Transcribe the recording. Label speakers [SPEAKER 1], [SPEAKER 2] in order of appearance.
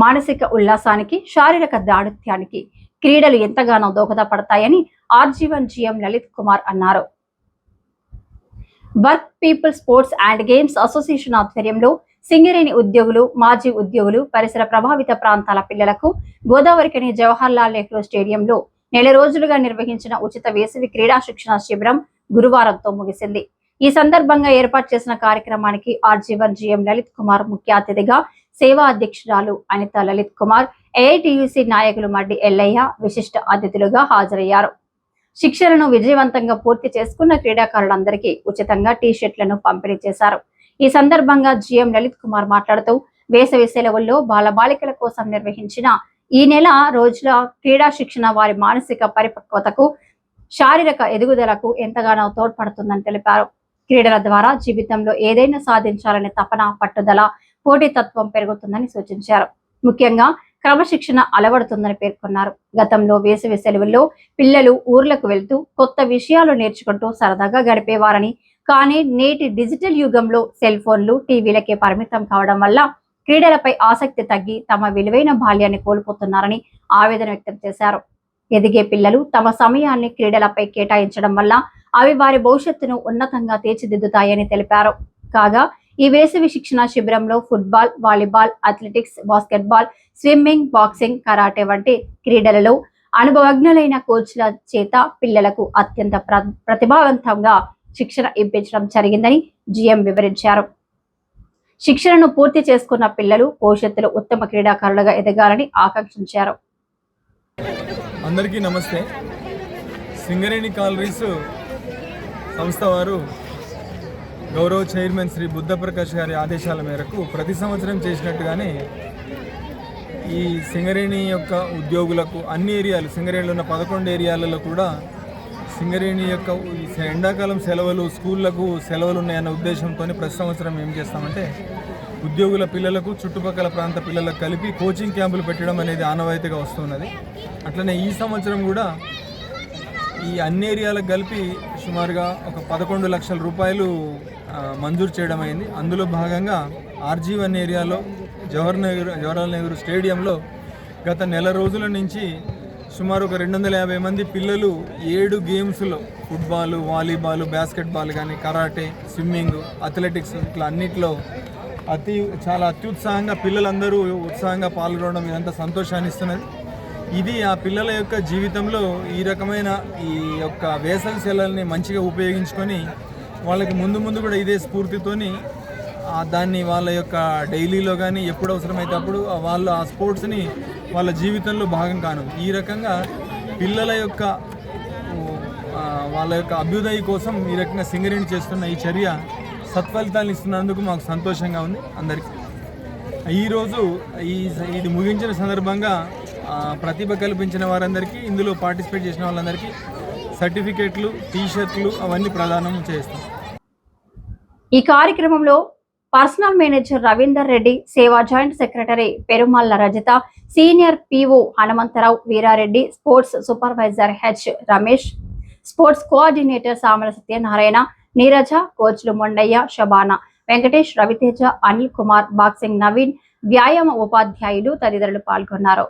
[SPEAKER 1] మానసిక ఉల్లాసానికి, శారీరక దాఢ్యానికి క్రీడలు ఎంతగానో దోహదపడతాయని ఆర్జీవన్ జీఎం లలిత్ కుమార్ అన్నారు. Work people sports and games association ఆధ్వర్యంలో సింగరేణి ఉద్యోగులు, మాజీ ఉద్యోగులు, పరిసర ప్రభావిత ప్రాంతాల పిల్లలకు గోదావరికని జవహర్లాల్ నెహ్రూ స్టేడియంలో నెల రోజులుగా నిర్వహించిన ఉచిత వేసవి క్రీడా శిక్షణ శిబిరం గురువారంతో ముగిసింది. ఈ సందర్భంగా ఏర్పాటు చేసిన కార్యక్రమానికి ఆర్జీవన్ జీఎం లలిత్ కుమార్ ముఖ్య అతిథిగా, సేవా అధ్యక్షురాలు అనిత లలిత్ కుమార్, ఏఐటియుసి నాయకులు మడ్డి ఎల్లయ్య విశిష్ట అతిథులుగా హాజరయ్యారు. శిక్షణను విజయవంతంగా పూర్తి చేసుకున్న క్రీడాకారులందరికీ ఉచితంగా టీ-షర్ట్లను పంపిణీ చేశారు. ఈ సందర్భంగా జీఎం లలిత్ కుమార్ మాట్లాడుతూ, వేసవి సెలవుల్లో బాలబాలికల కోసం నిర్వహించిన ఈ నెల రోజుల క్రీడా శిక్షణ వారి మానసిక పరిపక్వతకు, శారీరక ఎదుగుదలకు ఎంతగానో తోడ్పడుతుందని తెలిపారు. క్రీడల ద్వారా జీవితంలో ఏదైనా సాధించాలనే తపన, పట్టుదల, పోటీతత్వం పెరుగుతుందని సూచించారు. ముఖ్యంగా క్రమశిక్షణ అలవడుతుందని పేర్కొన్నారు. గతంలో వేసవి సెలవుల్లో పిల్లలు ఊర్లకు వెళ్తూ కొత్త విషయాలు నేర్చుకుంటూ సరదాగా గడిపేవారని, కానీ నేటి డిజిటల్ యుగంలో సెల్ ఫోన్లు, టీవీలకే పరిమితం కావడం వల్ల క్రీడలపై ఆసక్తి తగ్గి తమ విలువైన బాల్యాన్ని కోల్పోతున్నారని ఆవేదన వ్యక్తం చేశారు. ఎదిగే పిల్లలు తమ సమయాన్ని క్రీడలపై కేటాయించడం వల్ల అవి వారి భవిష్యత్తును ఉన్నతంగా తీర్చిదిద్దుతాయని తెలిపారు. కాగా ఈ వేసవి శిక్షణ శిబిరంలో football, volleyball, athletics, basketball, swimming, boxing, karate వంటి క్రీడలలో అనుభవజ్ఞులైన కోచ్ల చేత పిల్లలకు అత్యంత ప్రతిభావంతంగా శిక్షణ ఇప్పించడం జరిగిందని జీఎం వివరించారు. శిక్షణను పూర్తి చేసుకున్న పిల్లలు భవిష్యత్తులో ఉత్తమ క్రీడాకారులుగా ఎదగాలని ఆకాంక్షించారు.
[SPEAKER 2] అందరికీ నమస్తే. సింగరేణి కాలరీస్ సంస్థ వారు గౌరవ చైర్మన్ శ్రీ బుద్ధప్రకాష్ గారి ఆదేశాల మేరకు ప్రతి సంవత్సరం చేసినట్టుగానే ఈ సింగరేణి యొక్క ఉద్యోగులకు అన్ని ఏరియాలు, సింగరేణిలో ఉన్న 11 ఏరియాలలో కూడా సింగరేణి యొక్క ఎండాకాలం సెలవులు, స్కూళ్లకు సెలవులు ఉన్నాయన్న ఉద్దేశంతో ప్రతి సంవత్సరం ఏం చేస్తామంటే ఉద్యోగుల పిల్లలకు, చుట్టుపక్కల ప్రాంత పిల్లలకు కలిపి కోచింగ్ క్యాంపులు పెట్టడం అనేది ఆనవాయితీగా వస్తున్నది. అట్లనే ఈ సంవత్సరం కూడా ఈ అన్ని ఏరియాలకు కలిపి సుమారుగా ఒక 11 లక్షల రూపాయలు మంజూరు చేయడం అయింది. అందులో భాగంగా ఆర్జీవన్ ఏరియాలో జవహర్లాల్ నెహ్రూ స్టేడియంలో గత నెల రోజుల నుంచి సుమారు ఒక 250 మంది పిల్లలు 7 గేమ్స్లో ఫుట్బాల్, వాలీబాల్, బాస్కెట్బాల్ కానీ, కరాటే, స్విమ్మింగ్, అథ్లెటిక్స్ ఇట్లా అన్నిట్లో చాలా అత్యుత్సాహంగా పిల్లలందరూ ఉత్సాహంగా పాల్గొనడం ఇదంతా సంతోషాన్ని ఇస్తున్నది. ఇది ఆ పిల్లల యొక్క జీవితంలో ఈ రకమైన ఈ యొక్క వేసవి సెలవుల్ని మంచిగా ఉపయోగించుకొని వాళ్ళకి ముందు కూడా ఇదే స్ఫూర్తితోని దాన్ని వాళ్ళ యొక్క డైలీలో కానీ ఎప్పుడు అవసరమైతే అప్పుడు వాళ్ళు ఆ స్పోర్ట్స్ని వాళ్ళ జీవితంలో భాగం కాను. ఈ రకంగా పిల్లల యొక్క వాళ్ళ యొక్క అభ్యుదయ కోసం ఈ రకంగా సింగరేణి చేస్తున్న ఈ చర్య సత్ఫలితాలను ఇస్తున్నందుకు మాకు సంతోషంగా ఉంది. అందరికీ ఈరోజు ఇది ముగించిన సందర్భంగా ప్రతిభ కల్పించిన వారందరికీ, ఇందులో పార్టిసిపేట్ చేసిన వాళ్ళందరికీ సర్టిఫికేట్లు, టీ-షర్ట్లు అవన్నీ ప్రదానం చేస్తాం.
[SPEAKER 1] ఈ కార్యక్రమంలో పర్సనల్ మేనేజర్ రవీందర్ రెడ్డి, సేవా joint secretary Perumalla Rajitha, senior PO Hanumantharao, Veerareddy, sports supervisor H Ramesh, sports coordinator Samala Satyanarayana, Neeraja, కోచ్లు మొండయ్య, షబానా, వెంకటేష్, రవితేజ, అనిల్ కుమార్, బాక్సింగ్ నవీన్, వ్యాయామ ఉపాధ్యాయులు తదితరులు పాల్గొన్నారు.